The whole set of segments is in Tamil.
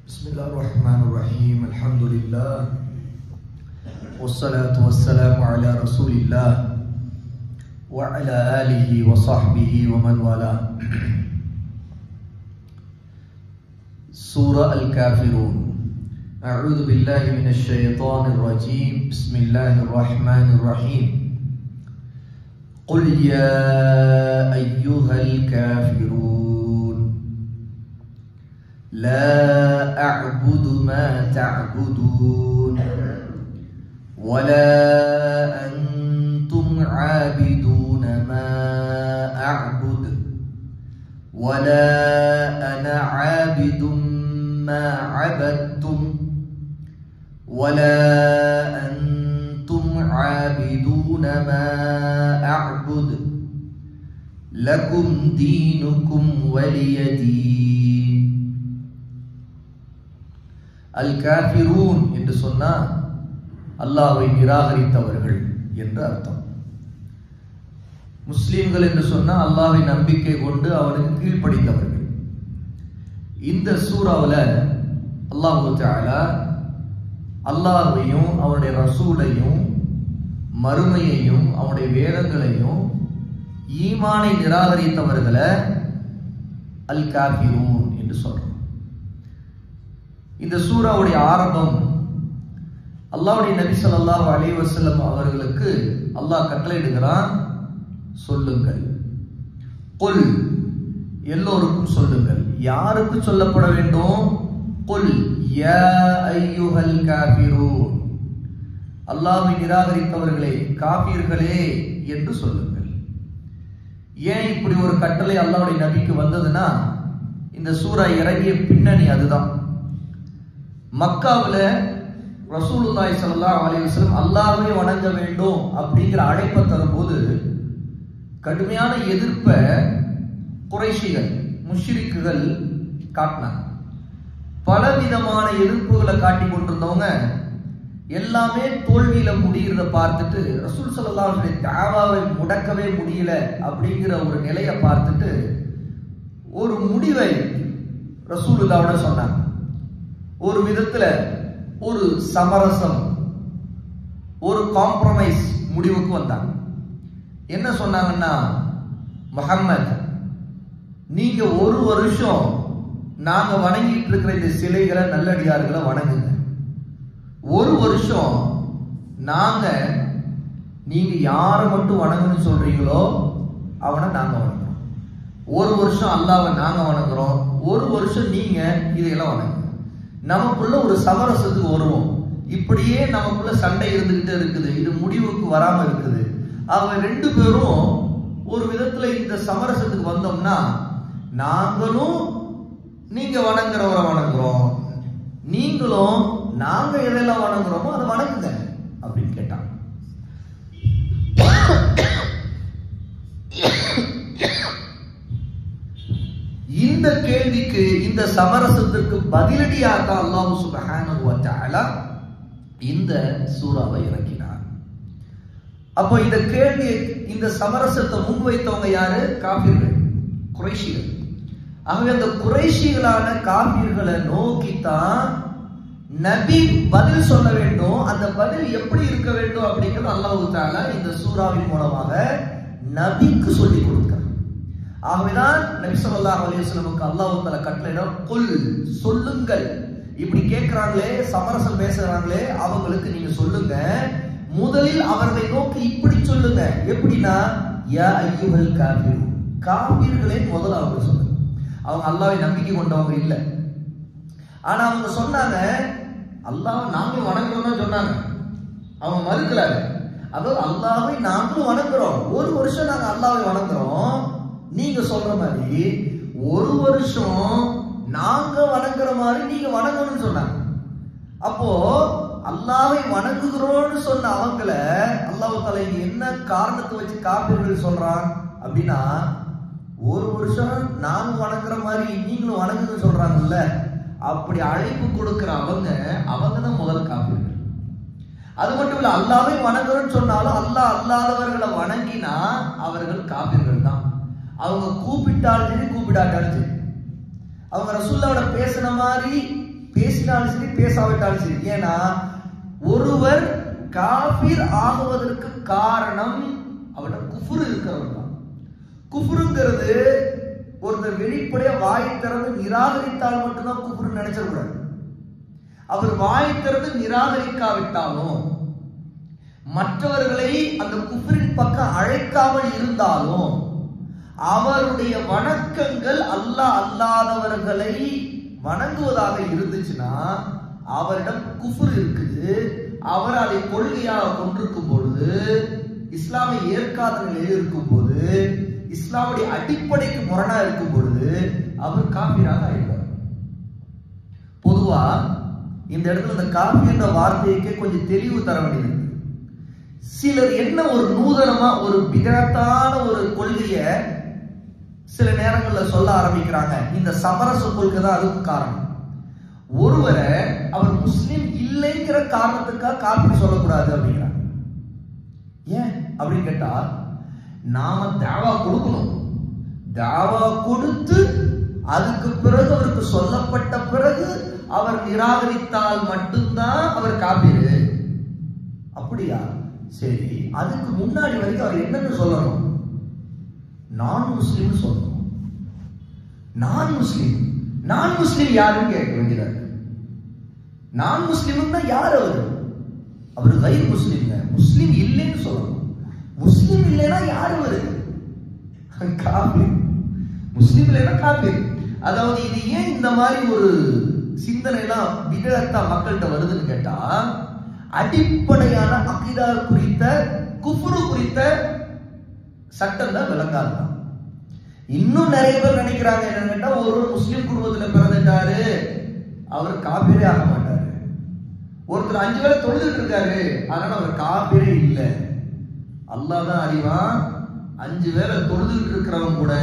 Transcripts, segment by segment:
Bismillahirrahmanirrahim. Alhamdulillah. Wassalatu wassalamu ala Rasulillah wa ala alihi wa sahbihi wa man wala. Surah Al-Kafirun. A'udzu billahi minasy syaithanir rajim. Bismillahirrahmanirrahim. Qul ya ayyuhal kafirun لا أعبد ما تعبدون ولا أنتم عابدون ما أعبد ولا أنا عابد ما عبدتم ولا أنتم عابدون ما أعبد لكم دينكم ولي دين. அல்-காஃபிரூன் என்று சொன்னால் அல்லாஹ்வை நிராகரித்தவர்கள் என்று அர்த்தம். முஸ்லிம்கள் என்று சொன்னால் அல்லாஹ்வை நம்பிக்கை கொண்டு அவனுக்கு கீழ்ப்படிந்தவர்கள். இந்த சூறாவில் அல்லாஹ் தஆலா அல்லாஹ்வையும் அவனுடைய ரசூலையும் மறுமையையும் அவனுடைய வேதங்களையும் ஈமானை நிராகரித்தவர்களை அல்-காஃபிரூன் என்று சொல்றான். இந்த சூராவுடைய ஆரம்பம் அல்லாஹ்வுடைய நபி ஸல்லல்லாஹு அலைஹி வஸல்லம் அவர்களுக்கு அல்லாஹ் கட்டளையிடுகிறான், சொல்லுங்கள். குல், எல்லோருக்கும் சொல்லுங்கள். யாருக்கு சொல்லப்பட வேண்டும்? குல் யா அய்யுஹல் காஃபிரூன், அல்லாஹ்வை நிராகரித்தவர்களே, காஃபிர்களே என்று சொல்லுங்கள். ஏன் இப்படி ஒரு கட்டளை அல்லாஹ்வுடைய நபிக்கு வந்ததுன்னா, இந்த சூரா இறங்கிய பின்னணி அதுதான். மக்காவில் ரசூலுல்லாஹி ஸல்லல்லாஹு அலைஹி வஸல்லம் அல்லாஹ்வை வணங்க வேண்டும் அப்படிங்கிற அழைப்பை தரும்போது கடுமையான எதிர்ப்பை குறைஷிகள் முஷ்ரிக்குகள் காட்டினாங்க. பலவிதமான எதிர்ப்புகளை காட்டி கொண்டிருந்தவங்க எல்லாமே தோல்வியில முடிகிறத பார்த்துட்டு ரசூல் ஸல்லல்லாஹு அலைஹி வஸல்லம் தாவாவை முடக்கவே முடியல அப்படிங்கிற ஒரு நிலையை பார்த்துட்டு ஒரு முடிவை ரசூலுல்லாஹ்வோட சொன்னாங்க. ஒரு விதத்துல ஒரு சமரசம், ஒரு காம்ப்ரமைஸ் முடிவுக்கு வந்தாங்க. என்ன சொன்னாங்கன்னா, முஹம்மத், நீங்க ஒரு வருஷம் நாங்க வணங்கிட்டு இருக்கிற இந்த சிலைகளை நல்லடியார்களை வணங்குங்க. ஒரு வருஷம் நீங்க யாரை மட்டும் வணங்கணும்னு சொல்றீங்களோ அவனை நாங்க வணங்குறோம். ஒரு வருஷம் அல்லாஹ்வை நாங்க வணங்குறோம், ஒரு வருஷம் நீங்க இதையெல்லாம் வணங்குங்க. நமக்குள்ள ஒரு சமரசத்துக்கு வருவோம். இப்படியே நமக்குள்ள சண்டை இருந்துகிட்டே இருக்குது, இது முடிவுக்கு வராம இருக்குது. அவங்க ரெண்டு பேரும் ஒரு விதத்துல இந்த சமரசத்துக்கு வந்தோம்னா, நாங்களும் நீங்க வணங்குறவரை வணங்குறோம், நீங்களும் நாங்க எதெல்லாம் வணங்குறோமோ அதை வணங்குங்க அப்படின்னு கேட்டாங்க. இந்த கேள்விக்கு, இந்த சமரசத்திற்கு பதிலடியாக அல்லாஹ் சுப்ஹானஹு வ தஆலா இந்த சூராவை இறக்கினார். அப்போ இந்த கேள்வி, இந்த சமரசத்தை முன்வைத்தவங்க யாரு? காஃபிர்கள், குறைஷிகள். ஆகவே அந்த குறைஷிகளான காஃபிர்களை நோக்கித்தான் நபி பதில் சொல்ல வேண்டும். அந்த பதில் எப்படி இருக்க வேண்டும் அப்படிங்கிறது அல்லாஹ் தஆலா இந்த சூராவின் மூலமாக நபிக்கு சொல்லிக் கொடுக்கிறார். ஆகவேதான் நபி ஸல்லல்லாஹு அலைஹி வஸல்லமுக்கு அல்லாஹ் தஆலா கட்டளையிட, குல், சொல்லுங்கள். இப்படி கேட்கிறாங்களே, சமரசம் பேசுறாங்களே, அவங்களுக்கு நீங்க சொல்லுங்க. முதலில் அவர்களை நோக்கி இப்படி சொல்லுங்க. எப்படின்னா, யா அய்யுஹல் காஃபிரூன், காஃபிர்களே முதல்ல அவங்க சொல்லுங்க. அவங்க அல்லாஹ்வை நம்பிக்கை கொண்டவங்க இல்லை. ஆனா அவங்க சொன்னாங்க, அல்லாஹ் நாங்களும் வணங்குறோம்னு சொன்னாங்க. அவங்க மறுக்கலாரு. அதாவது அல்லாஹ்வை நாங்களும் வணங்குறோம், ஒரு வருஷம் நாங்க அல்லாஹ்வை வணங்குறோம், நீங்க சொல்ற மாதிரி ஒரு வருஷம் நாங்க வணங்குற மாதிரி நீங்க வணங்கணும்னு சொன்னாங்க. அப்போ அல்லாஹ்வை வணங்குகிறோம்னு சொன்ன அவங்கள அல்லாஹ் தஆலா என்ன காரணத்தை வச்சு காஃபிர்கள் சொல்றான் அப்படின்னா, ஒரு வருஷம் நாங்க வணங்குற மாதிரி நீங்களும் வணங்குன்னு சொல்றாங்கல்ல, அப்படி அழைப்பு கொடுக்கிற அவங்க தான் முதல் காஃபிர்கள். அது மட்டும் இல்ல, அல்லாஹ்வை வணங்குறோம்னு சொன்னாலும் அல்லாஹ் அல்லாதவர்களை வணங்கினா அவர்கள் காஃபிர்கள் தான். அவங்க கூப்பிட்டாலும் சரி கூப்பிடாட்டாலும் சரி, அவங்க ரசூலுல்லாஹ்வோட பேசின மாதிரி பேசினாலும் சரி பேசாவிட்டாலும் சரி. ஏன்னா ஒருவர் காஃபிர் ஆகுவதற்கு காரணம் அவரோட குஃப்ர் இருக்கிறவர் தான். குஃப்ருங்கிறது ஒருத்தர் வெளிப்படைய வாய் திறந்து நிராகரித்தால் மட்டும்தான் குஃப்ர் நினைச்சிடக்கூடாது. அவர் வாய் திறந்து நிராகரிக்காவிட்டாலும், மற்றவர்களை அந்த குஃப்ரின் பக்கம் அழைக்காமல் இருந்தாலும், அவருடைய வணக்கங்கள் அல்லாஹ் அல்லாதவர்களை வணங்குவதாக இருந்துச்சுன்னா அவரிடம் குஃப்ர் இருக்குது. அவர் அதை கொள்கையாக கொண்டிருக்கும் பொழுது, இஸ்லாமை ஏற்காத நிலையில் இருக்கும் போது, இஸ்லாமுடைய அடிப்படைக்கு முரணா இருக்கும் பொழுது அவர் காஃபிராக ஆயிடுவார். பொதுவா இந்த இடத்துல இந்த காஃபி என்ற வார்த்தைக்கு கொஞ்சம் தெளிவு தர வேண்டியது. சிலர் என்ன ஒரு நூதனமா ஒரு பிதத்தான ஒரு கொள்கைய சில நேரங்களில் சொல்ல ஆரம்பிக்கிறாங்க. இந்த சமரச கொள்கை தான் அதுக்கு காரணம். ஒருவரை அவர் முஸ்லிம் இல்லைங்கிற காரணத்துக்காக காஃபி சொல்லக்கூடாது அப்படிங்கிறாங்க. ஏன் அப்படின்னு கேட்டா, நாம தாவா கொடுக்கணும். தாவா கொடுத்து அதுக்கு பிறகு அவருக்கு சொல்லப்பட்ட பிறகு அவர் நிராகரித்தால் மட்டும்தான் அவர் காஃபிரு. அப்படியா? சரி, அதுக்கு முன்னாடி வரைக்கும் அவர் என்னன்னு சொல்லணும்? நான் முஸ்லிம் சொல்லணும். நான் முஸ்லிம், நான் முஸ்லிம் யாருன்னு கேட்க வேண்டியதா இருக்கு. நான் முஸ்லிம் தான் யார்? அவர் கைர் முஸ்லிம், முஸ்லிம் இல்லைன்னு சொல்லணும். முஸ்லிம் இல்லைன்னா யாரு வருது? காஃபிர். முஸ்லிம் இல்லைன்னா காஃபிர். அதாவது இது ஏன் இந்த மாதிரி ஒரு சிந்தனை எல்லாம் விதத்தா மக்கள்கிட்ட வருதுன்னு கேட்டா, அடிப்படையான அகீதா குறித்த குஃப்ரு குறித்த சட்டம் தான் விளங்காது. இன்னும் நிறைய பேர் நினைக்கிறாங்க என்னன்னு கேட்டா, ஒரு முஸ்லிம் குடும்பத்துல பிறந்துட்டாரு அவர் காஃபிரே ஆக மாட்டாரு. ஒருத்தர் 5 வேளை தொழுதுட்டு இருக்காரு, அதனால அவர் காஃபிரே இல்லை. அல்லாஹ் தான் அறிவான். 5 வேளை தொழுதுட்டு இருக்கிறவங்க கூட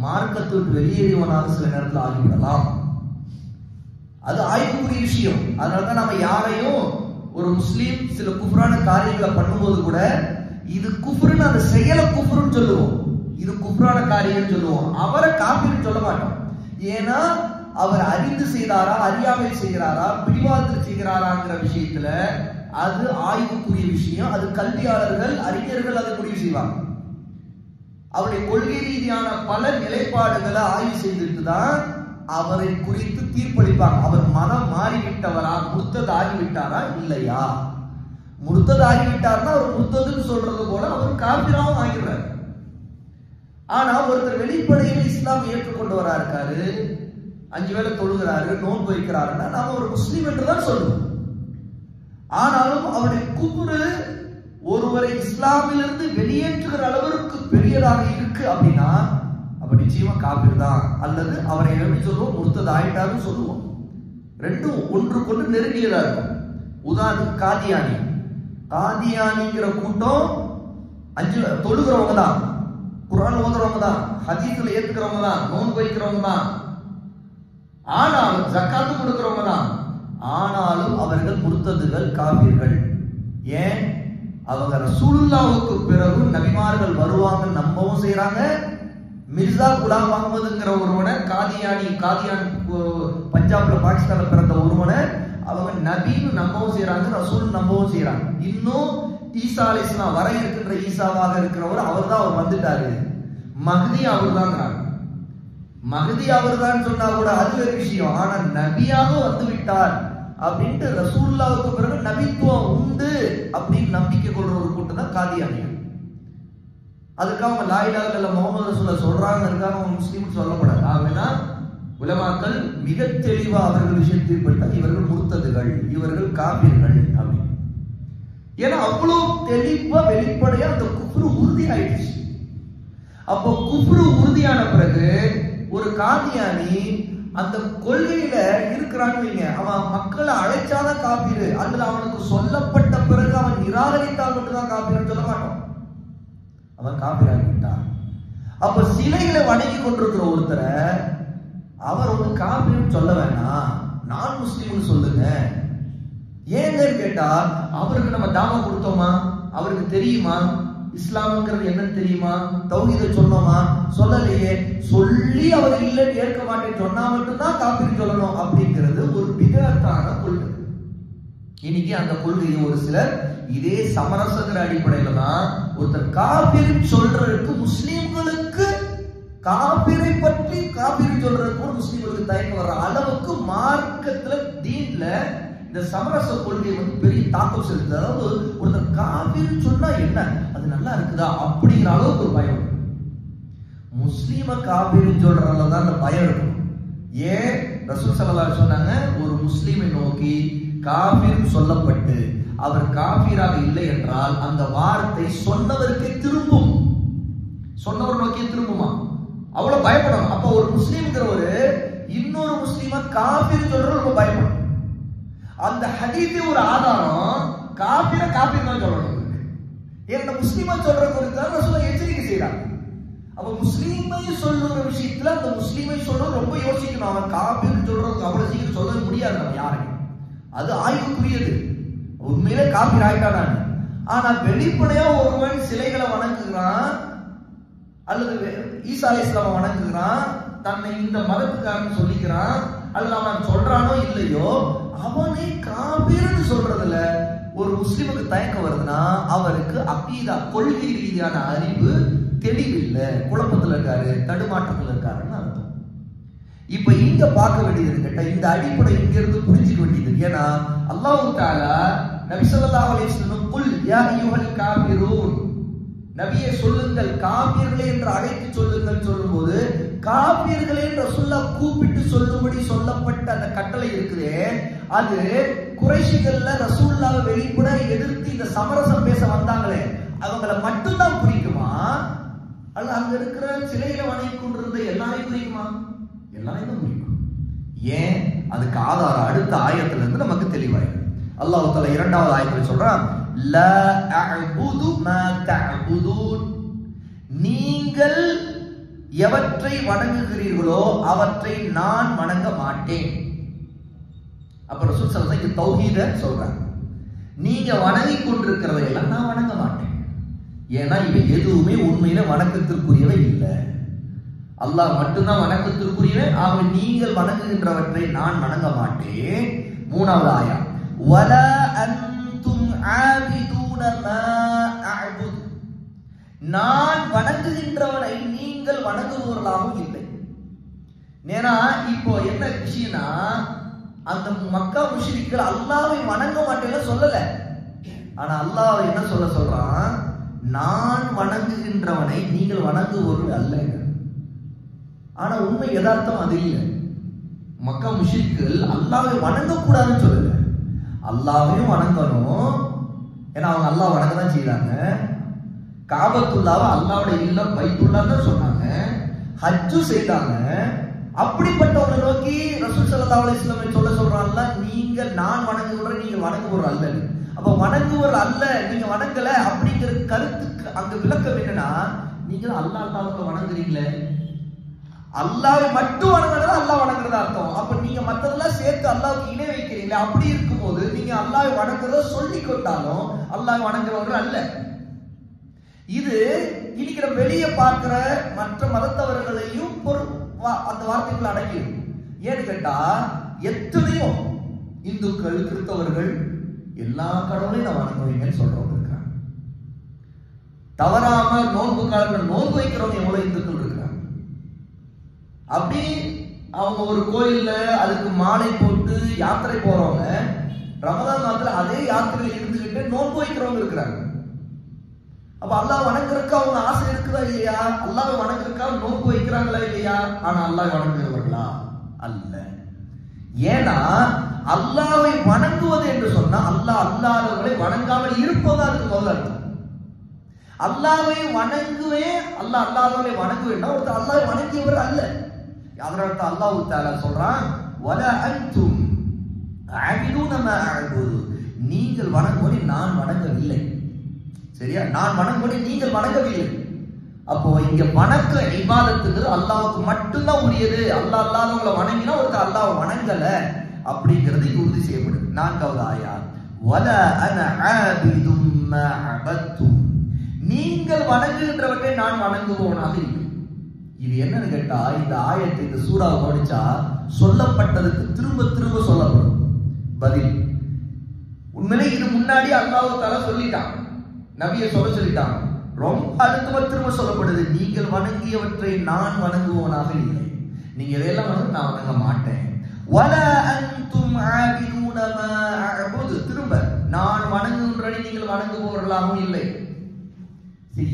மார்க்கத்துக்கு வெளியேறியவனாக சில நேரத்தில் ஆகிவிடலாம். அது ஆய்வுக்குரிய விஷயம். அதனாலதான் நம்ம யாரையும் ஒரு முஸ்லீம் சில குஃப்ரான காரியங்களை பண்ணும்போது கூட இது குஃப்ருன்னு அந்த செயலை குஃப்ருன்னு சொல்லுவோம், இது குஃப்ரான காரியம் சொல்லுவோம். அவரை காஃபிர்னு சொல்ல மாட்டோம். ஏன்னா அவர் அறிந்து செய்தாரா, அறியாமல் செய்கிறாரா, பிடிவாதத்தில் செய்கிறாராங்கிற விஷயத்துல அது ஆய்வுக்குரிய விஷயம். அது கல்வியாளர்கள், அறிஞர்கள் அதை முடிவு செய்வாங்க. அவருடைய கொள்கை ரீதியான பல நிலைப்பாடுகளை ஆய்வு செய்துட்டு தான் அவரை குறித்து தீர்ப்பளிப்பாங்க. அவர் மனம் மாறிவிட்டவரா, முர்த்தத் ஆகிவிட்டாரா இல்லையா? முர்த்தத் ஆகிவிட்டார்னா அவர் முர்த்ததுன்னு சொல்றது போல அவர் காஃபிராவும் ஆகிறார். ஆனா ஒருத்தர் வெளிப்படையில் இஸ்லாம் ஏற்றுக்கொண்டவரா இருக்காரு, 5 வேளை தொழுகிறாரு, நோன்பு வைக்கிறாருன்னா நாம ஒரு முஸ்லீம் என்றுதான் சொல்லுவோம். ஆனாலும் அவருடைய குஃப்ரு ஒருவரை இஸ்லாமிலிருந்து வெளியேற்றுகிற அளவிற்கு பெரியதாக இருக்கு அப்படின்னா அப்ப நிச்சயமா காஃபிர் தான். அல்லது அவரை எப்படி சொல்லுவோம்? முர்த்தத் ஆயிட்டாருன்னு சொல்லுவோம். ரெண்டும் ஒன்றுக்கொன்று நெருங்கியதா இருக்கும். உதாரணத்துக்கு காதியானி, காதியானிங்கிற கூட்டம் 5 தொழுகிறவங்க தான், குர்ஆன் ஓதுறவங்க தான், ஹதீஸ்ல ஏத்துக்கிறவங்க தான், நோன்பு வைக்கிறவங்க தான், ஆனாலும் ஜக்காத்து கொடுக்கிறவங்க தான். ஆனாலும் அவர்கள் முர்த்ததுகள், காஃபிர்கள். ஏன்? அவங்க ரசூலுல்லாஹ்வுக்கு பிறகு நபிமார்கள் வருவாங்க நம்பவும் செய்யறாங்க. மிர்சா குலாம் முகமதுங்கிற ஒருவனை, காதியானி பஞ்சாப்ல பாகிஸ்தான்ல பிறந்த ஒருவனை அவங்க நபின்னு நம்பவும் செய்யறாங்க, ரசூல் நம்பவும் செய்யறாங்க. இன்னும் ஈசா அலைஹிஸ்ஸலாம் வர இருக்கின்ற ஈசாவாக இருக்கிறவர் அவர் தான், அவர் வந்துட்டாரு, மஹ்தி அவர் தான். மஹ்தி அவர் தான் சொன்னா கூட அது ஒரு விஷயம். ஆனா நபியாக வந்து விட்டார் அப்படின்ட்டு ரசூலுல்லாஹ்வுக்கு பிறகு நபித்துவம் உண்டு அப்படின்னு நம்பிக்கை கொள்ற ஒரு கூட்டம் தான் காதியானிகள். அதுக்காக அவங்க லா இலாஹ இல்லல்லாஹ் முஹம்மது ரசூலுல்லாஹ் சொல்றாங்கன்றதுக்காக அவங்க முஸ்லீம் சொல்லப்படாது. ஆகவேனா உலமாக்கள் மிக தெளிவா அவர்கள் விஷயம் தீர்ப்பளித்தால் இவர்கள் முர்த்ததுகள், இவர்கள் காஃபிர்கள் அப்படின்னு. ஏன்னா அவ்வளவு தெளிவா வெளிப்படையா அந்த குஃப்ரு உறுதி ஆயிடுச்சு. அப்போ குஃப்ரு உறுதியான பிறகு ஒரு காதியானி அந்த கொள்கையில இருக்கிறான்னு, அவன் மக்களை அழைச்சாதான் காஃபிரு, அல்லது அவனுக்கு சொல்லப்பட்ட பிறகு அவன் நிராகரித்தால் மட்டும்தான் காஃபிருன்னு சொல்ல மாட்டான். அவன் காஃபிராகிவிட்டான். அப்ப சிலைகளை வணங்கி கொண்டிருக்கிற ஒருத்தரை அவர் ஒரு காஃபிர்னு சொல்ல வேணாம், நான் முஸ்லீம்னு சொல்லுங்க. ஏன்னு கேட்டா அவருக்கு நம்ம தாவா கொடுத்தோமா, அவருக்கு தெரியுமா, இஸ்லாம்ங்கிறது என்னன்னு தெரியுமா? தௌஹீதை சொன்னோமா? சொல்லலையே. சொல்லி அவர் இல்லைன்னு ஏற்க மாட்டேன்னு சொன்னா மட்டும்தான் காஃபிர் சொல்லணும் அப்படிங்கிறது ஒரு பிதஅத்தான கொள்கை. இன்னைக்கு அந்த கொள்கையை ஒரு சிலர் இதே சமரசங்கிற அடிப்படையில தான் ஒருத்தர் காஃபிர் சொல்றதுக்கு முஸ்லிம்களுக்கு காஃபிரை பற்றி காஃபிர் சொல்றதுக்கு ஒரு முஸ்லிம்களுக்கு தயக்கம் வர்ற அளவுக்கு மார்க்கத்துல தீன்ல இந்த சமரச கொள்கை பெரிய தாக்கம் செலுத்துது. அதாவது ஒருத்தர் காஃபிர் சொன்னா என்ன, அது நல்லா இருக்குதா அப்படிங்கிற அளவுக்கு ஒரு பயம். முஸ்லீம காஃபிர் சொல்றதுலதான் அந்த பயம் இருக்கும். ஏன் ரசூல் ஸல்லல்லாஹு அலைஹி சொன்னாங்க, ஒரு முஸ்லிமை நோக்கி காஃபிர் சொல்லப்பட்டு அவர் காஃபிராக இல்லை என்றால் அந்த வார்த்தை சொன்னவருக்கே திரும்பும், சொன்னவர் நோக்கியே திரும்புமா, அவ்வளவு பயப்படணும். அப்ப ஒரு முஸ்லீம்ங்கிறவரு இன்னொரு முஸ்லீமா காஃபிர் சொல்றது ரொம்ப பயப்படும். அந்த ஹதீஸே ஒரு ஆதாரம், காஃபிர காஃபிர் தான் சொல்லணும். ஏன்னா முஸ்லீமா சொல்ற குறித்து ரசூல் எச்சரிக்கை செய்யறாங்க. அப்ப முஸ்லீமை சொல்லுற விஷயத்துல அந்த முஸ்லீமை சொல்றது ரொம்ப யோசிக்கணும். அவன் காஃபிர் சொல்றது அவ்வளவு சீக்கிரம் சொல்ல முடியாது நம்ம யாரையும். அது ஆய்வுக்குரியது. உண்மையிலே காஃபிர் ஆயிட்டான். ஆனா வெளிப்படையா ஒருவன் சிலைகளை வணங்குகிறான் அல்லது ஈசா அலைஹிஸ்ஸலாம் வணங்குகிறான், தன்னை இந்த மதத்துக்காரன் சொல்லிக்கிறான், அல்லது அவன் சொல்றானோ இல்லையோ அவனே காபீர்னு சொல்றதுல ஒரு முஸ்லிமுக்கு தயக்கம் வருதுன்னா அவருக்கு அகீதா கொள்கை ரீதியான அறிவு தெளிவில்லை, குழப்பத்துல இருக்காரு, தடுமாற்றத்துல இருக்காருன்னு அர்த்தம். இப்ப இங்க பார்க்க வேண்டியது கேட்டா இந்த அடிப்படை இங்க இருந்து புரிஞ்சுக்க வேண்டியது. ஏன்னா அல்லாஹ் தஆலா நபி ஸல்லல்லாஹு அலைஹி வஸல்லம் குல் யா அய்யுஹல் காஃபிரூன், நபியே சொல்லுங்கள் காஃபிர்களே என்று அழைத்து சொல்லுங்கள் சொல்லும்போது காஃபிர்களே என்று ரசூலுல்லாஹ் கூப்பிட்டு சொல்லும்படி சொல்லப்பட்ட அந்த கட்டளை இருக்குதே, அது குறைஷிகள்ல ரசூலுல்லாஹ்வை வெளிப்பட எதிர்த்து இந்த சமரசம் பேச வந்தாங்களே அவங்கள மட்டும்தான் குறிக்குமா, அல்ல அங்க இருக்கிற சிலையில வணங்கி கொண்டிருந்த எல்லாரையும் குறிக்குமா? எல்லாரையும் குறிக்கும். ஏன்? அதுக்கு ஆதாரம் அடுத்த ஆயத்துல இருந்து நமக்கு தெளிவாயிருக்கு. அல்லாஹ் தஆலா இரண்டாவது ஆயத்துல சொல்றான், லா அஅபுது மா தஅபுதூன், நீங்கள் எவற்றை வணங்குகிறீர்களோ அவற்றை நான் வணங்க மாட்டேன். அப்ப ரசூல் ஸல்லல்லாஹு அலைஹி வஸல்லம் தௌஹீத சொல்றாங்க. நீங்க வணங்கி கொண்டிருக்கிறதை எல்லாம் நான் வணங்க மாட்டேன். ஏன்னா இவை எதுவுமே உண்மையில வணக்கத்திற்குரியவை இல்லை. அல்லாஹ் மட்டும்தான் வணக்கத்திற்குரியவன். ஆக நீங்கள் வணங்குகின்றவற்றை நான் வணங்க மாட்டேன். மூணாவது ஆயா, வலா அன்தும் ஆபிதூன மா அஅபுது, நான் வணங்குகின்றவனை நீங்கள் வணங்குபவர்களாகவும் இல்லை. ஏன்னா இப்போ என்ன விஷயம்னா அந்த மக்கா முஷ்ரிக்கள் அல்லாஹ்வை வணங்க மாட்டேன்னு சொல்லல. ஆனா அல்லாஹ் என்ன சொல்றான், நான் வணங்குகின்றவனை நீங்கள் வணங்குபவர்கள் அல்ல. ஆனா உண்மை யதார்த்தம் அது இல்லை. மக்கா முஷ்ரிக்கள் அல்லாஹ்வை வணங்கக்கூடாதுன்னு சொல்லல, அல்லாஹ்வையும் வணங்கணும். ஏன்னா அவங்க அல்லாஹ் வணங்க தான் செய்யறாங்க. காபத்துல்லாவை அல்லாஹ்வுடைய இல்லம் பைத்துல்லாஹ் தான் சொன்னாங்க, ஹஜ்ஜு செய்தாங்க. அப்படிப்பட்டவங்களை நோக்கி ரசூல் ஸல்லல்லாஹு அலைஹி வஸல்லம் சொல்றான்ல, நீங்கள் நான் வணங்குகிறவரை நீங்கள் வணங்குபவர் அல்ல. அப்ப வணங்குவர் அல்ல, நீங்க வணங்கல அப்படிங்கிற கருத்துக்கு அங்க விளக்கம் என்னன்னா, நீங்க அல்லாஹ்வை வணங்குறீங்களே, அல்லாஹ்வை மட்டும் வணங்குறதா அல்லாஹ் வணங்குறதா அர்த்தம். அப்ப நீங்க மத்ததெல்லாம் சேர்த்து அல்லாஹ்வுக்கு இணை வைக்கிறீங்களே, அப்படி இருக்கும்போது நீங்க அல்லாஹ்வை வணங்குறத சொல்லிக் கொண்டாலும் அல்லாஹ் வணங்குறவர்கள் அல்ல. இது இன்னைக்கு நம்ம வெளியே பார்க்கிற மற்ற மதத்தவர்களையும் அந்த வார்த்தைக்குள்ள அடங்கிடும். ஏன்னு கேட்டா எத்தனையோ இந்துக்கள் கிறிஸ்தவர்கள் எல்லா கடவுளையும் நான் வணங்குவீங்கன்னு சொல்றவங்க இருக்காங்க. தவறாம நோன்பு காலத்துல நோன்பு வைக்கிறவங்க எவ்வளவு இந்துக்கள் இருக்கிறாங்க. அப்படி அவங்க ஒரு கோயில்ல அதுக்கு மாலை போட்டு யாத்திரை போறவங்க ரமதான் மாதத்துல அதே யாத்திரையில இருந்துகிட்டு நோன்பு வைக்கிறவங்க இருக்கிறாங்க. அப்ப அல்லாஹ் வணங்குறதுக்கு அவங்க ஆசை இருக்குதா இல்லையா? அல்லாஹ் வணங்குறதுக்காக நோன்பு வைக்கிறாங்களா இல்லையா? ஆனா அல்லாஹ் வணங்குறவர்களா? அல்ல. ஏன்னா அல்லாஹ்வை வணங்குவது என்று சொன்னா அல்லாஹ் அல்லாதவர்களை வணங்காமல் இருப்பதா இருக்கு முதல்ல அர்த்தம். அல்லாஹ்வை வணங்குவேன், அல்லாஹ் அல்லாதவர்களை வணங்குவேன்னா ஒருத்தர் அல்லாஹ்வை வணங்கியவர் அல்ல. அதனால அல்லாஹ் தஆலா சொல்றான், வலா அன்தும் ஆபிதூன மா அஅபுது, நீங்கள் வணங்குவதை நான் வணங்கவில்லை. சரியா? நான் வணங்குவதை நீங்கள் வணங்கவில்லை. அப்போ இங்க வணக்க இபாதத்துக்கு அல்லாஹ்வுக்கு மட்டும்தான் உரியது. அல்லாஹ் அல்லாதவங்களை வணங்கினா ஒருத்தர் அல்லாஹ்வை வணங்கல அப்படிங்கிறது உறுதி செய்யப்படுது. நான்காவது ஆயா, வலா அன ஆபிதும் மா அபத்தும், நீங்கள் வணங்குகின்றவற்றை நான் வணங்குவோனாக இல்லை. இது என்னன்னு கேட்டா, இந்த ஆயத்தை இந்த சூறாவை கவனிச்சா சொல்லப்பட்டதுக்கு திரும்ப திரும்ப சொல்லப்படும் பதில். உண்மையிலே இது முன்னாடி அல்லாஹ் தஆலா சொல்லிட்டான், நபியை சொல்லிட்டான். ரொம்ப அடுத்த திரும்ப சொல்லப்படுது, நீங்கள் வணங்கியவற்றை நான் வணங்குவோனாக இல்லை. நீங்க இதெல்லாம் வந்து நான் வணங்க மாட்டேன். வலா அன்தும் ஆபிதுன மா அஅபுது, திரும்ப நான் வணங்குகின்றதை நீங்கள் வணங்குபவர்களாகவும் இல்லை.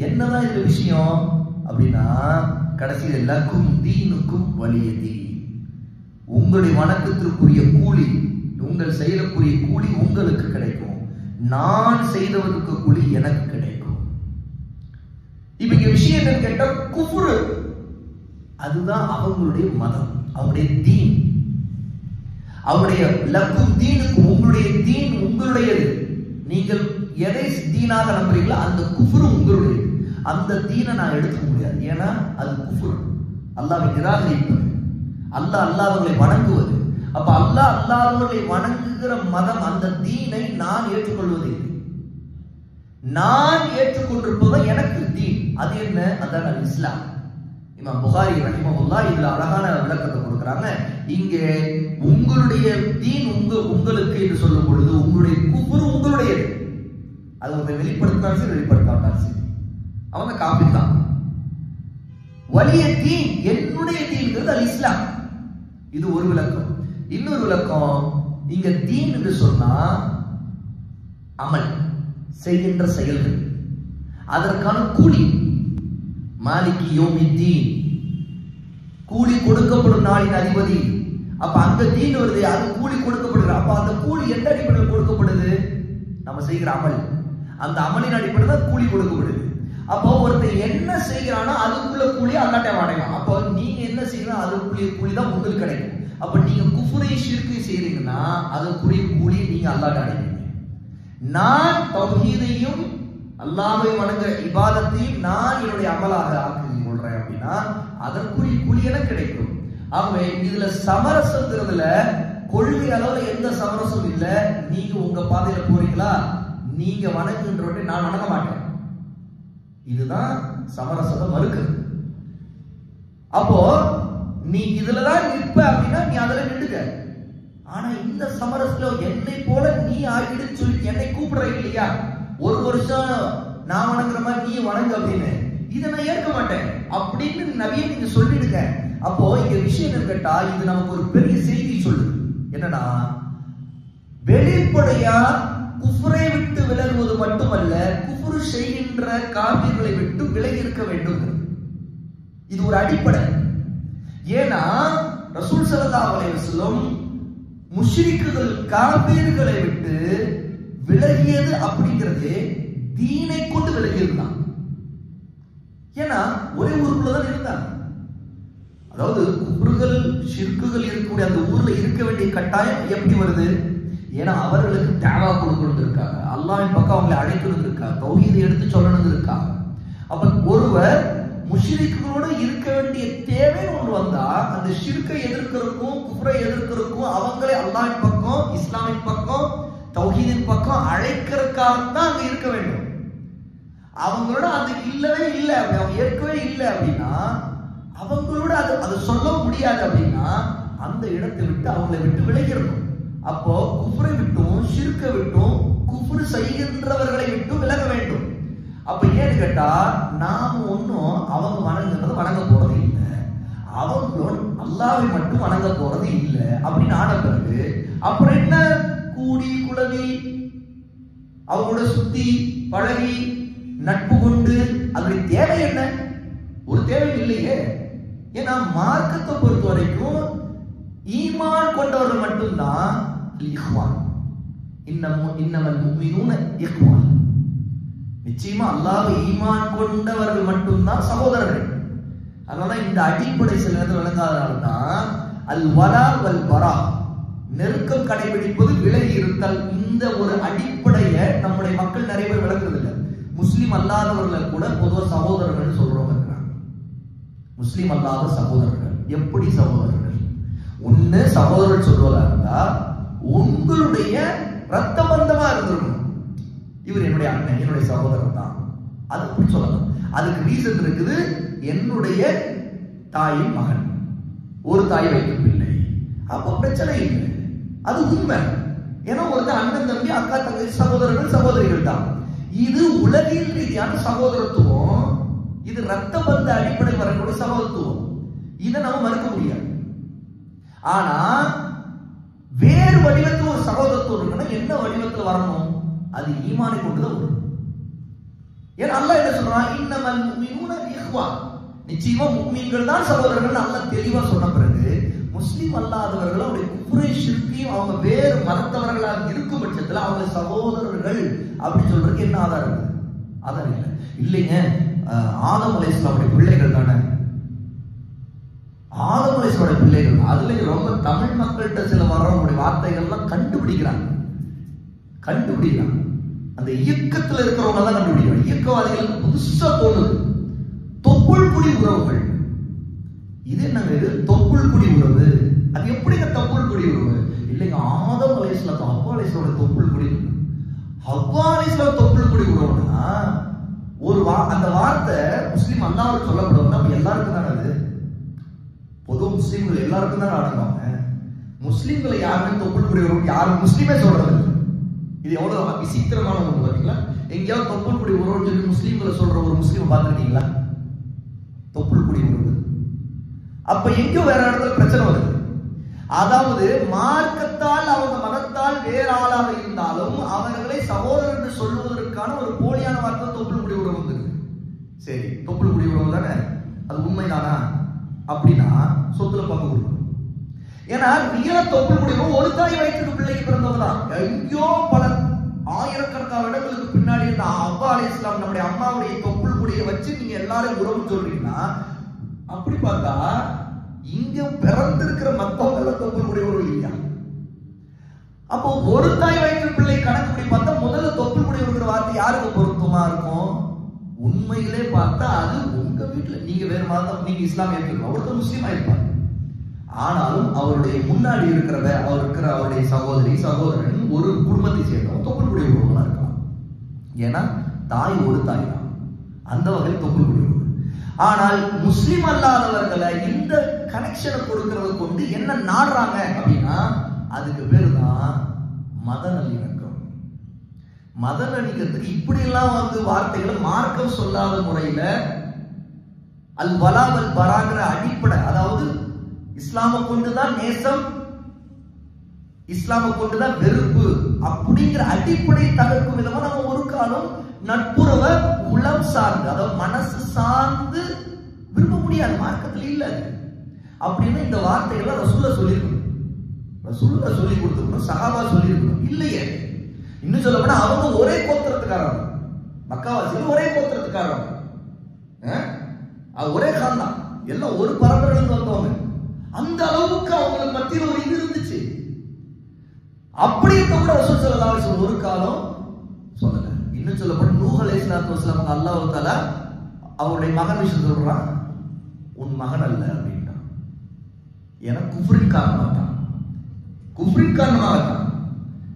என்னதான் இந்த விஷயம் அப்படின்னா, கடைசியில் லக்கும் தீனுக்கும் வலிய தீன், உங்களுடைய வணக்கத்திற்குரிய கூலி, உங்கள் செயலுக்குரிய கூலி உங்களுக்கு கிடைக்கும், நான் செய்தவருக்கு கூலி எனக்கு கிடைக்கும். இப்ப இங்க விஷயம் என்னன்னு கேட்டா, குஃப்ரு அதுதான் அவங்களுடைய மதம், அவங்களுடைய தீன், அவருடைய லக்கும் தீனுக்கு, உங்களுடைய தீன் உங்களுடையது. நீங்கள் எதை தீனாக நம்புறீங்களோ அந்த குஃப்ரு உங்களுடையது. அந்த தீனை நான் எடுத்துக்க முடியாது, ஏன்னா அது குஃப்ரு, அல்லாஹ்வை நிராகரிப்பது, அல்லாஹ்வை வணங்குவது. அப்ப அல்லாஹ்வை வணங்குகிற மதம், அந்த தீனை நான் ஏற்றுக்கொள்வது இல்லை. நான் ஏற்றுக்கொண்டிருப்பது எனக்கு தீன். அது என்ன? அதான் இஸ்லாம். இமாம் புகாரி ரஹிமஹுல்லாஹ் இதுல அழகான விளக்கத்தை கொடுக்குறாங்க. இங்கே உங்களுடைய தீன் உங்களுக்கு என்று சொல்லும் பொழுது உங்களுடைய குஃப்ரு உங்களுடையது. அது உங்களை வெளிப்படுத்தினாலும் சரி, வெளிப்படுத்தாட்டாலும் சரி, அவங்க காஃபிர் தான். வலிய தீன், என்னுடைய தீன்ங்கிறது அல் இஸ்லாம். இது ஒரு விளக்கம். இன்னொரு விளக்கம், இங்க தீன் என்று சொன்னா அமல், செய்கின்ற செயல்கள், அதற்கான கூலி. மாலிகி யௌமித்தீன், கூலி கொடுக்கப்படும் நாளின் அதிபதி. அப்ப அந்த தீன் வருது, அது கூலி கொடுக்கப்படுது. அப்ப அந்த கூலி எந்த அடிப்படையில் கொடுக்கப்படுது? நம்ம செய்கிற அமல், அந்த அமலின் அடிப்படையில் தான் கூலி கொடுக்கப்படுது. அப்போ ஒருத்தர் என்ன செய்யறானோ அதுக்குள்ள கூலி அல்லாஹ்ட்ட அடையலாம். அப்போ நீங்க என்ன செய்யணும், அதுக்குரிய கூலி தான் உங்களுக்கு கிடைக்கும். அப்ப நீங்க குஃப்ரை ஷிர்கை செய்றீங்கன்னா அதுக்குரிய கூலி நீங்க அல்லாஹ்ட்ட அடைவீங்க. நான் தௌஹீதையும் அல்லாஹ்வை வணங்க இபாதத்தையும் நான் என்னுடைய அமலாக ஆக்கி கொள்றேன் அப்படின்னா அதற்குரிய கூலி எனக்கு கிடைக்கும். ஆகவே இதுல சமரசங்கிறதுல கொள்கை அளவுல எந்த சமரசம் இல்ல. நீங்க உங்க பாதையில போறீங்களா, நீங்க வணங்குன்றவற்றை நான் வணங்க மாட்டேன், இதுதான் சமரசத்தை மறுக்கிறது. அப்போ நீ இதுலதான் நிற்ப அப்படின்னா நீ அதுல நின்றுக்க. ஆனா இந்த சமரசத்துல என்னை போல நீ ஆகிடுன்னு சொல்லி என்னை கூப்பிடுற இல்லையா, ஒரு வருஷம் நான் வணங்குற மாதிரி நீ வணங்கு அப்படின்னு, இதை நான் ஏற்க மாட்டேன் அப்படின்னு நபியை நீங்க சொல்லிடுங்க. அப்போ இங்க விஷயம் என்ன கேட்டா, இது நமக்கு ஒரு பெரிய செய்தி சொல்லுது. என்னன்னா, வெளிப்படையா குஃப்ரை விட்டு விலகுவது மட்டுமல்ல, குஃப்ரு செய்கின்ற காபிர்களை விட்டு விலகி இருக்க வேண்டும். இது ஒரு அடிப்படை. ஏன்னா ரசூல் ஸல்லல்லாஹு அலைஹி வஸல்லம் முஷ்ரிக்குகள் காபிர்களை விட்டு விலகியது அப்படிங்கிறது தீனை கொண்டு விலகியது தான். ஏன்னா ஒரே ஊருக்குள்ளதான் இருந்தாங்க. அதாவது குஃப்ர்கள் ஷிர்க்குகள் இருக்கக்கூடிய அந்த ஊர்ல இருக்க வேண்டிய கட்டாயம் எப்படி வருது? ஏன்னா அவர்களுக்கு தாவா கொடுக்கணும் இருக்காங்க, அல்லாஹ்வின் பக்கம் அவங்களை அழைக்கணும் இருக்காங்க, தௌஹீதை எடுத்து சொல்லணும் இருக்காங்க. அப்ப ஒருவர் முஷ்ரிக்குகளோட இருக்க வேண்டிய தேவை ஒன்று வந்தா அந்த ஷிர்க்கை எதிர்க்கிறதுக்கும் குஃப்ரை எதிர்க்கிறதுக்கும் அவங்களை அல்லாஹ்வின் பக்கம், இஸ்லாமின் பக்கம், தௌஹீதின் பக்கம் அழைக்கிறதுக்காக தான் அங்க இருக்க வேண்டும். அவங்களோட அது இல்லவே இல்லை, அவங்க ஏற்கவே இல்லை அப்படின்னா, அவங்களோட அது சொல்ல முடியாது அப்படின்னா அந்த இடத்தை விட்டு அவங்களை விட்டு விலகிடணும். அப்போ குஃப்ரை விட்டும் ஷிர்க்கை விட்டும் குஃப்ரு செய்கின்றவர்களை விட்டு விலக வேண்டும். அப்ப ஏன்னு கேட்டா, நாம ஒன்னும் அவங்க வணங்குறத வணங்க போறது இல்லை, அவங்களும் அல்லாஹ்வை மட்டும் வணங்க போறது இல்லை அப்படின்னு ஆன பிறகு அப்புறம் என்ன, கூடி குழவி அவங்களோட சுத்தி பழகி நட்பு கொண்டு அதனுடைய தேவை என்ன? ஒரு தேவை இல்லையே. ஏன்னா மார்க்கத்தை பொறுத்த வரைக்கும் ஈமான் கொண்டவர்கள் மட்டும்தான் இஹ்வான். இன்னமல் முஃமினூன இஹ்வான். நிச்சயமா அல்லாஹ்வை ஈமான் கொண்டவர்கள் மட்டும்தான் சகோதரர்கள். அதனால இந்த அடிப்படை சில நேரத்தில் விளங்காதனால தான் அல் வலா வல் பரா, நெருக்கம் கடைபிடிப்பது விலகி இருத்தல், இந்த ஒரு அடிப்படையை நம்முடைய மக்கள் நிறைய பேர் விளங்குறது இல்லை. முஸ்லிம் அல்லாதவர்களை கூட பொதுவாக சகோதரர்கள் சொல்றவங்க இருக்கிறாங்க. முஸ்லிம் அல்லாத சகோதரர்கள் எப்படி சகோதரர்கள்? ஒண்ணு சகோதரர்கள் சொல்வதா இருந்தா உங்களுடைய ரத்த பந்தமா இருந்திருக்கும். இவர் என்னுடைய அண்ணன், என்னுடைய சகோதரர் தான், அது அப்படி சொல்லலாம். அதுக்கு ரீசன் இருக்குது. என்னுடைய தாயின் மகன், ஒரு தாய் வைக்கும் பிள்ளை, அப்போ பிரச்சனை இல்லை, அது உண்மை. ஏன்னா ஒரு அண்ணன் தம்பி அக்கா தங்கச்சி சகோதரர்கள் சகோதரிகள் தான். இது உலகில் ரீதியான சகோதரத்துவம், இது ரத்த பந்த அடிப்படை வரக்கூடிய சகோதரத்துவம். இதை நம்ம மறுக்க முடியாது. ஆனா வேறு வடிவத்தில் ஒரு சகோதரத்துவம் இருக்குன்னா என்ன வடிவத்தில் வரணும்? அது ஈமானை கொண்டுதான் வரும். ஏன்னா அல்லாஹ் என்ன சொல்றான்? இன்னமல் முஃமினூன இஹ்வா, நிச்சயமா முஃமின்கள் தான் சகோதரர்கள். அல்லாஹ் தெளிவா சொன்ன பிறகு முஸ்லிம் அல்லாதவர்கள் அவருடைய குஃப்ரை ஷிர்கையும் அவங்க வேறு மதத்தவர்களாக இருக்கும் பட்சத்தில் அவங்க சகோதரர்கள் அப்படி சொல்றதுக்கு என்ன ஆதாரம் இருக்கு? ஆதாரம் இல்லை. இல்லைங்க, ஆதம் அலைஹிஸ்ஸலாமுடைய பிள்ளைகள் தானே, ஆதம் அலைஹிஸ்ஸலாமுடைய பிள்ளைகள். அதுல ரொம்ப தமிழ் மக்கள்கிட்ட சில வரக்கூடிய வார்த்தைகள்லாம் கண்டுபிடிக்கிறாங்க. அந்த இயக்கத்தில் இருக்கிறவங்க தான் கண்டுபிடிக்கிறாங்க. இயக்கவாதிகளுக்கு புதுசா தோணுது தொப்புள் குடி உறவுகள். இது என்னங்க? இது தொப்புள் குடி உறவு. அது எப்படிங்க தொப்புள் குடி உறவு? இல்லைங்க, ஆதம் அலைஹிஸ்ஸலாம் ஹவ்வா அலைஹிஸ்ஸலாமுடைய தொப்புள் குடி, ஹவ்வா அலைஹிஸ்ஸலாம் தொப்புள் குடி உறவுனா ஒரு அந்த வார்த்தை முஸ்லீம் அல்லாஹ்வுக்கு சொல்லப்படுவது நம்ம எல்லாருக்கும் தானே. அது பொது முஸ்லீம்கள் எல்லாருக்கும் தான் அடங்குவாங்க. முஸ்லீம்களை யாருமே தொப்புள் குடி உறவு யாரும் முஸ்லீமே சொல்றது. இது எவ்வளவு விசித்திரமான ஒன்று பாத்தீங்களா? எங்கேயாவது தொப்புள் குடி உறவு சொல்லி முஸ்லீம்களை சொல்ற ஒரு முஸ்லீம் பார்த்துருக்கீங்களா? தொப்புள் குடி உறவு. அப்ப எங்கேயோ வேற இடத்துல பிரச்சனை வருது. அதாவது மார்க்கத்தால் அவங்க மதத்தால் வேற ஆளாக இருந்தாலும் அவர்களை சகோதரர் என்று சொல்லுவதற்கான ஒரு போலியான வார்த்தை தொப்புள் குடி உறவு வந்து. சரி, தொப்புள் குடி உறவு தானே, அது உண்மைதானா அப்படின்னா சொத்துல பங்கு கொடுக்கணும். ஏன்னா ரியல தொப்புள் குடி உறவு ஒரு தாய் வயிற்றுக்கு பிள்ளைக்கு பிறந்தவங்க தான். எங்கேயோ பல ஆயிரக்கணக்கான இடங்களுக்கு பின்னாடி இருந்த ஹவ்வா அலைஹிஸ்ஸலாம் நம்முடைய அம்மாவுடைய தொப்புள் குடியை வச்சு நீங்க எல்லாரும் உறவு சொல்றீங்கன்னா, அப்படி பார்த்தா இங்க பிறந்திருக்கிற மத்தவங்க தொப்புள் குடி உறவு இல்லையா? அப்போ ஒரு தாய் வயிற்று பிள்ளை கணக்கு படி பார்த்தா முதல்ல தொப்புள் குடி இருக்கிற வார்த்தை யாருக்கு பொருத்தமா இருக்கும்? உண்மையிலே பார்த்தா அது உங்க வீட்டுல நீங்க வேறு மதம், நீங்க இஸ்லாம் ஏற்றுக்கணும், ஒருத்தர் முஸ்லீமா இருப்பார். ஆனாலும் அவருடைய முன்னாடி அவருடைய சகோதரி சகோதரன் ஒரு குடும்பத்தை சேர்ந்தவங்க தொப்புள் குடி உறவுகளா இருக்கலாம். ஏன்னா தாய் ஒரு தாய் தான், அந்த வகையில் தொப்புள் குடி உறவு. ஆனால் முஸ்லிம் அல்லாதவர்களை இந்த கனெக்ஷனை கொடுக்கறத கொண்டு என்ன நாடுறாங்க அப்படின்னா அதுக்கு பேரு தான் மத நல்லிணக்கம். மத நல்லிணக்கத்துக்கு இப்படி எல்லாம் வந்து வார்த்தைகளை மார்க்கம் சொல்லாத முறையில அல் வலா வல் பராங்கிற அடிப்படை, அதாவது இஸ்லாமை கொண்டுதான் நேசம், இஸ்லாமை கொண்டுதான் வெறுப்பு அப்படிங்கிற அடிப்படை தகர்க்கும் விதமா நம்ம ஒரு காலம் நட்புறவ உளம் சார்ந்து, அதாவது மனசு சார்ந்து விரும்ப முடியாது. மார்க்கத்தில் இல்ல அப்படின்னு இந்த வார்த்தைகளை ரசூலுல்லாஹ் சொல்லியிருக்கணும், ரசூலுல்லாஹ் சொல்லி கொடுத்துருக்கணும், சஹாபா சொல்லியிருக்கணும். இல்லையே, இன்னும் சொல்ல போனா அவங்க ஒரே கோத்திரத்துக்காரங்க, மக்காவாசிகள் ஒரே கோத்திரத்துக்காரங்க, ஒரே காலம், எல்லாம் ஒரு பரம்பரையிலிருந்து வந்தவங்க. அந்த அளவுக்கு அவங்களுக்கு மத்தியில் ஒரு இது இருந்துச்சு. அப்படி இருக்க கூட ரசூல் ஸல்லல்லாஹு அலைஹி வஸல்லம் ஒரு காலம் சொல்லல. இன்னும் சொல்லப்பட்ட நூஹ் அலைஹிஸ்ஸலாத்து வஸலாம் அல்லாஹ் தஆலா அவருடைய மகன் விஷயம் சொல்றான், உன் மகன் அல்ல அப்படின்ட்டான். ஏன்னா குஃப்ரின் காரணமாகத்தான், குஃப்ரின் காரணமாகத்தான்.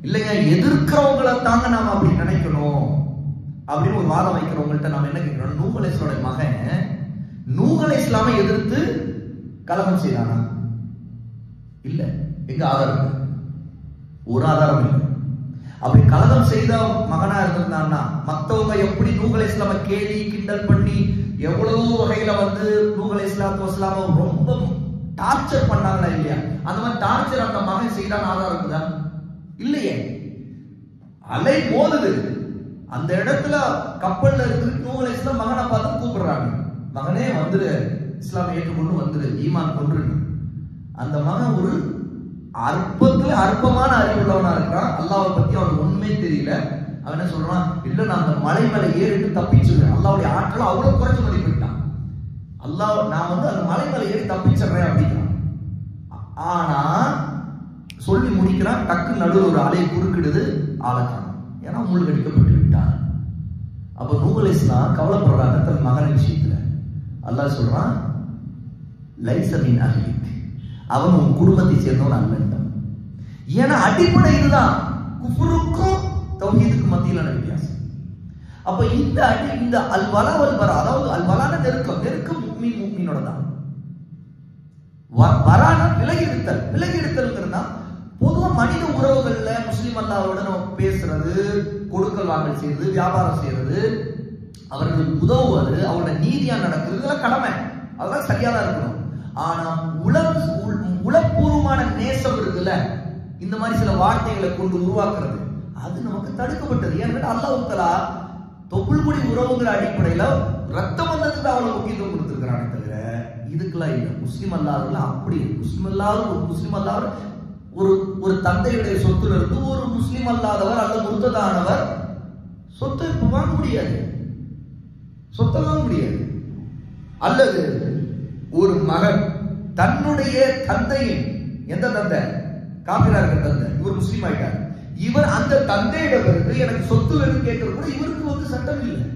இல்லைங்க, எதிர்க்கிறவங்களை தாங்க நாம அப்படி நினைக்கணும் அப்படின்னு ஒரு வாதம் வைக்கிறவங்கள்ட்ட நாம என்ன கேட்கிறோம்? நூஹ் அலைஹிஸ்ஸலாமுடைய மகன் நூஹ் அலைஹிஸ்ஸலாமை எதிர்த்து கலகம் செய்தானா? இல்ல. எங்க ஆதாரம்? ஒரு ஆதாரம் இல்லை. அப்படி கலகம் செய்த மகனா இருந்திருந்தான்னா மத்தவங்க எப்படி நூஹ் அலைஹிஸ்ஸலாமை கேலி கிண்டல் பண்ணி எவ்வளவு வகையில வந்து நூஹ் அலைஹிஸ்ஸலாத்து வஸலாமை ரொம்ப டார்ச்சர் பண்ணாங்களா இல்லையா? அந்த மாதிரி டார்ச்சர் அந்த மகன் செய்தான் ஆதாரம் இருக்குதா? இல்லையே. அலை மோதுது, அந்த இடத்துல கப்பல்ல இருந்து நூஹ் அலைஹிஸ்ஸலாம் மகனை பார்த்து கூப்பிடுறாங்க, மகனே வந்துரு, இஸ்லாமை ஏற்றுக்கொண்டு வந்துரு, ஈமான் கொண்டு. அந்த மகன் ஒரு அற்பத்துல அற்பமான அறிவுள்ளவனா இருக்கிறான், அல்லாஹ்வை பத்தி அவனுக்கு உண்மையே தெரியல. அவன் என்ன சொல்றான்? இல்ல, நான் அந்த மலை மேல ஏறிட்டு தப்பிச்சுடுறேன், அல்லாஹ்வுடைய ஆற்றலை அவ்வளவு குறைச்சு மதிப்பிட்டான். அல்லாஹ் நான் வந்து அந்த மலை மேல ஏறி தப்பிச்சிடுறேன் அப்படிங்கிறான். ஆனா சொல்லி முடிக்கிறான், டக்கு நடுவில் ஒரு அலை குறுக்கிடுது, ஆளக்கான, ஏன்னா மூழ்கடிக்கப்பட்டு விட்டான். அப்ப நூஹ் அலைஹிஸ்ஸலாம் கவலைப்படுறாங்க தன் மகன் விஷயத்துல. அல்லாஹ் சொல்றான், லைஸ மின் அஹ்லிக், அவன் உன் குடும்பத்தை சேர்ந்தவன் அல்ல. ஏன்னா அடிப்படை இதுதான், குஃப்ருக்கும் தௌஹீதுக்கும் மத்தியிலான வித்தியாசம். அப்ப இந்த அல்வலா வல்பரா, அதாவது அல்வலான நெருக்கம் முஃமினோட தான். வரான விலகி எடுத்தல்ங்கிறதா பொதுவா மனித உறவுகள்ல முஸ்லிம் அல்லாஹ்வோட நம்ம பேசுறது, கொடுக்கல் வாங்கல் செய்யறது, வியாபாரம் செய்யறது, அவர்களுக்கு உதவுவது, அவங்களோட நீதியா நடக்கிறது, இதெல்லாம் கடமை, அதெல்லாம் சரியா தான் இருக்கணும். ஆனா உளப்பூர்வமான நேசம் இருக்குல்ல, இந்த மாதிரி சில வார்த்தைகளை கொண்டு உருவாக்குறது, அது நமக்கு தடுக்கப்பட்டது. ஏன்னா அல்லாஹ் தஆலா தொப்புள்குடி உறவுங்கிற அடிப்படையில ரத்த பந்தத்துக்கு அவ்வளவு முக்கியத்துவம் கொடுத்திருக்கிறானே தவிர இதுக்கெல்லாம் இல்லை. முஸ்லிம் அல்லாதவர்கள் அப்படி முஸ்லிம் அல்லாத ஒரு தந்தையுடைய சொத்துல இருந்து ஒரு முஸ்லிம் அல்லாதவர் அல்லது முர்த்ததானவர் சொத்தை வாங்க முடியாது, சொத்தை வாங்க முடியாது. அல்லது ஒரு மகன் தன்னுடைய தந்தையின், எந்த தந்தை, காபிரா இருக்கிற தந்தை, இவர் முஸ்லீம் ஆயிட்டார், இவர் அந்த தந்தையிடம் இருந்து எனக்கு சொத்து வேணும் கேட்கறது கூட இவருக்கு வந்து சட்டம் இல்லை.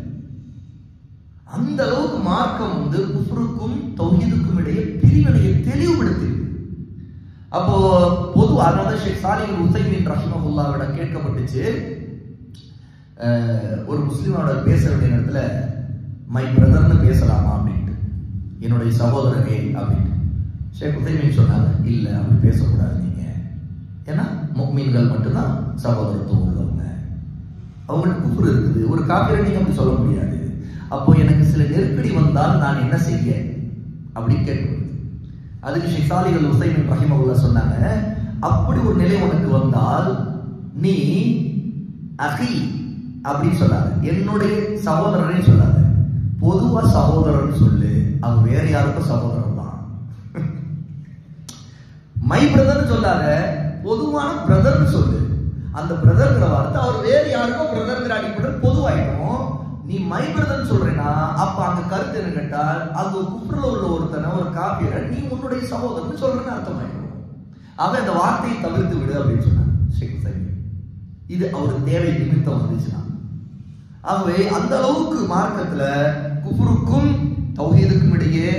அந்த அளவுக்கு மார்க்கம் வந்து குஃப்ருக்கும் தௌஹீதுக்கும் இடையே பிரிவினையை தெளிவுபடுத்தி. அப்போ பொதுவாக ஷேக் சாலிஹ் அல் உஸைமீன் ரஹிமஹுல்லாஹ்விடம் கேட்கப்பட்டுச்சு, ஒரு முஸ்லிமோட பேச வேண்டிய நேரத்துல மை பிரதர்னு பேசலாமா அப்படின்ட்டு, என்னுடைய சகோதரரே அப்படின்னு. ஷேக் உஸைமீன் சொன்னாங்க, இல்ல அப்படி பேசக்கூடாது நீங்க, ஏன்னா முஃமின்கள் மட்டும்தான் சகோதரத்துவம் உள்ளவங்க, அவங்களுக்கு குஃப்ர் இருக்குது, ஒரு காபிரை நீங்க அப்படி சொல்ல முடியாது. அப்போ எனக்கு சில நெருக்கடி வந்தால் நான் என்ன செய்ய அப்படின்னு கேட்கப்படுது. அதுக்கு ஷேக் சாலிஹ் அல் உஸைமீன் ரஹிமஹுல்லாஹ் சொன்னாங்க, அப்படி ஒரு நிலை உனக்கு வந்தால் நீ அஹி அப்படின்னு சொல்லாத, என்னுடைய சகோதரனே சொல்லாத, பொதுவா சகோதரன் சொல்லு, அது வேற யாருக்கும் சகோதரன் தான். மை பிரதர் சொல்லாத, பொதுவான பிரதர் சொல்லு. அந்த பிரதர்ங்கிற வார்த்தை அவர் வேற யாருக்கும் பிரதர்ங்கிற அடிப்படையில் பொதுவாயிடும். நீ மை பிரதர் சொல்றேன்னா அப்ப அந்த கருத்து என்ன கேட்டால் அது குஃப்ருல உள்ள ஒருத்தனை, ஒரு காபிரை நீ உன்னுடைய சகோதரன் சொல்றேன்னு அர்த்தமாயிடும். ஆக அந்த வார்த்தையை தவிர்த்து விடு அப்படின்னு சொன்னாங்க ஷேக் உஸைமீன். இது அவருக்கு தேவை நிமித்தம் வந்துச்சுன்னா. ஆகவே அந்த அளவுக்கு மார்க்கத்துல குஃப்ருக்கும் தௌஹீதுக்கும் இடையே,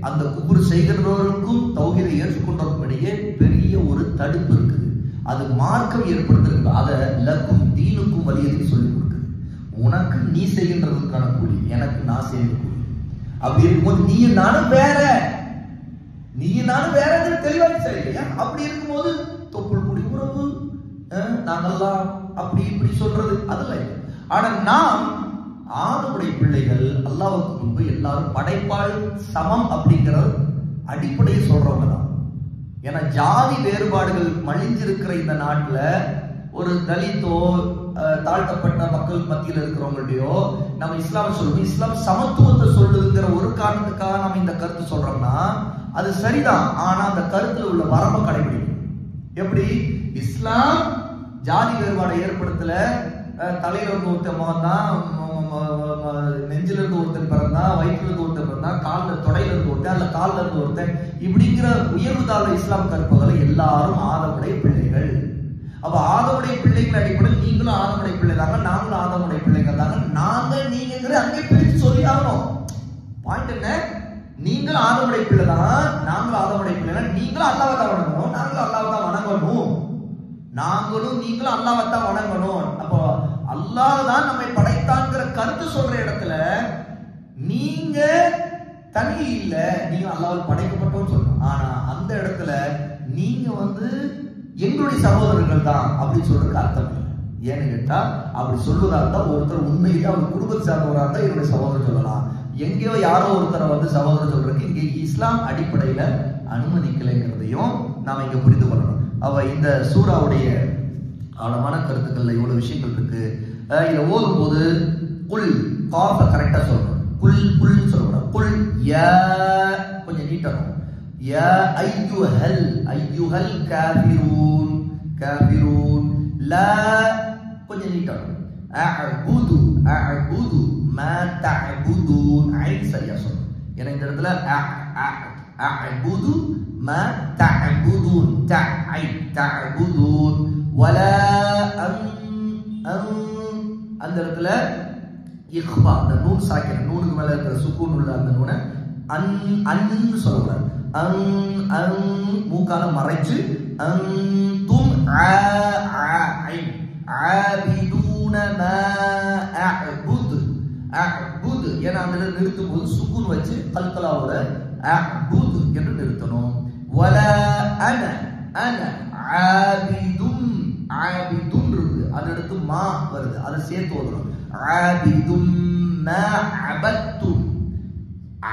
அந்த குஃப்ர் செய்கிறவர்களுக்கும் தௌஹீதை ஏற்றுக்கொண்டவருக்கும் இடையே பெரிய ஒரு தடுப்பு இருக்குது. அது மார்க்கம் ஏற்படுத்திருக்கு. அதை லக்கும் தீனுக்கும் வலியதுக்கு சொல்லிக் கொடுக்குது. உனக்கு நீ செய்கின்றதுக்கான கூலி, எனக்கு நான் செய்கிற கூலி. அப்படி இருக்கும்போது நீயும் நானும் வேற தெளிவாக சரியா? அப்படி இருக்கும்போது தொப்புள் குடி உறவு நாங்கெல்லாம் அப்படி இப்படி சொல்றது அதெல்லாம் இல்லை. ஆனா நாம் ஆணுடைய பிள்ளைகள் அல்லாஹ்வுக்கு முன்பு எல்லாரும் படைப்பால் சமம் அப்படிங்கிற அடிப்படையை சொல்றவங்க தான். ஏன்னா ஜாதி வேறுபாடுகள் மலிஞ்சிருக்கிற இந்த நாட்டுல ஒரு தலித்தோ தாழ்த்தப்பட்ட மக்கள் மத்தியில் இருக்கிறவங்களையோ நம்ம இஸ்லாம் சொல்லுவோம், இஸ்லாம் சமத்துவத்தை சொல்லுங்கிற ஒரு காரணத்துக்காக நம்ம இந்த கருத்து சொல்றோம்னா அது சரிதான். ஆனா அந்த கருத்துல உள்ள வரம்பை கடைபிடிக்கும். எப்படி இஸ்லாம் ஜாதி வேறுபாடை ஏற்படுத்தல, தலையில இருந்து ஒருத்தன் மகன்தான், நெஞ்சில இருந்து ஒருத்தன் பிறந்தான், வயிற்றுல இருந்து ஒருத்தன் பிறந்தான், காலில் தொடையில இருந்து ஒருத்தன், அல்ல காலில் இருந்து ஒருத்தன், இப்படிங்கிற உயர்வுதால இஸ்லாம் கற்பதில் எல்லாரும் ஆதமுடைய பிள்ளைகள். அப்ப ஆதமுடைய பிள்ளைகள் அடிப்படையில் நீங்களும் ஆதமுடைய பிள்ளை தாங்க, நாங்களும் ஆதமுடைய பிள்ளைகள் தாங்க, நாங்க நீங்கிற அங்கே பிரிச்சு சொல்லி ஆகணும். பாயிண்ட் என்ன? நீங்களும் ஆதமுடைய பிள்ளை தான், நாங்களும் ஆதமுடைய பிள்ளை, நீங்களும் அல்லாஹ்வை தான் வணங்கணும், நாங்களும் அல்லாஹ்வை தான் வணங்கணும், நாங்களும் நீங்களும் அல்லாஹ்வை தான் வணங்கணும். அப்போ அல்லாஹ் தான் நம்மை படைத்தான்ங்கிற கருத்து சொல்ற இடத்துல நீங்க தனி இல்ல, நீங்க அல்லாஹ்வால் படைக்கப்பட்டோம்னு சொல்லணும். ஆனா அந்த இடத்துல நீங்க எங்களுடைய சகோதரர்கள் தான் அப்படி சொல்றதுக்கு அர்த்தம் இல்லை. ஏன்னு கேட்டா அப்படி சொல்வதா இருந்தா ஒருத்தர் உண்மையிலே அவர் குடும்பத்தை சார்ந்தவராக இருந்தா என்னுடைய சகோதரர் சொல்லலாம். எங்கேயோ யாரோ ஒருத்தரை சகோதரர் சொல்றதுக்கு இங்கே இஸ்லாம் அடிப்படையில அனுமதிக்கலைங்கிறதையும் நாம இங்க புரிந்து கொள்ளணும். அவ இந்த சூராவுடைய ஆழமான கருத்துக்கள்ல இவ்வளவு விஷயங்கள் இருக்கு. இதை ஓதும் போது குல் காஃப கரெக்டா சொல்லணும், குல் குல் சொல்லக்கூடாது, குல் யா கொஞ்சம் நீட்டணும், யா ஐயுஹல் ஐயுஹல் காஃபிரூன் காஃபிரூன், லா கொஞ்சம் நீட்டணும், அஅபுது அஅபுது மா தஅபுதூன், ஐன் சரியா சொல்லணும். ஏன்னா இந்த இடத்துல அஅபுது மா தஅபுதூன், தஐ தஅபுதூன், வலா அந்த இடத்துல இக்ஃபா, அந்த நூன் சாக்கின, நூனுக்கு மேல இருக்கிற சுக்கூன் உள்ள அந்த நூனை அன்னு சொல்லக்கூடாது, மூக்கால மறைச்சு அன்தும் ஆபிதூன மா அஅபுது நிறுத்தும் போது சுக்குன் வச்சு கல்கலாவோட அஅ்புத் என்று நிறுத்தணும். வலா அன அன ஆபிதும் ஆபிதும் இருக்கு, அது அடுத்து மா வருது, அதை சேர்த்து ஓதணும். ஆபிதும் மா அபத்தும்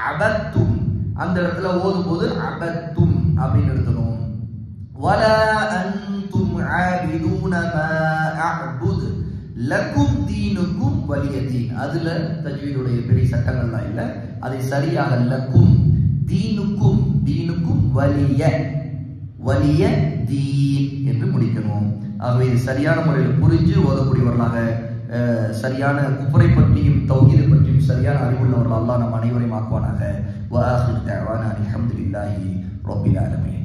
அபத்தும், அந்த இடத்துல ஓதும் போது அபத்தும் அப்படின்னு நிறுத்தணும். வலா அன்தும் ஆபிதுன மா அஅ்புத் லக்கும் தீனுக்கும் வலிய தீன். அதுல தஜ்வீதுடைய பெரிய சட்டங்கள்லாம் இல்லை, அதை சரியாக லக்கும் தீனுக்கும் தீனுக்கும் வலிய வலிய தீன் என்று முடிக்கணும். ஆகவே இது சரியான முறையில் புரிஞ்சு ஓதக்கூடியவர்களாக, சரியான குஃபரை பற்றியும் தௌஹீதை பற்றியும் சரியான அறிவுள்ளவர்கள் அல்லாஹ் நம் அனைவரையும் ஆக்குவானாக. வ ஆகிரு தஅவானா அல்ஹம்துலில்லாஹி ரப்பில் ஆலமீன்.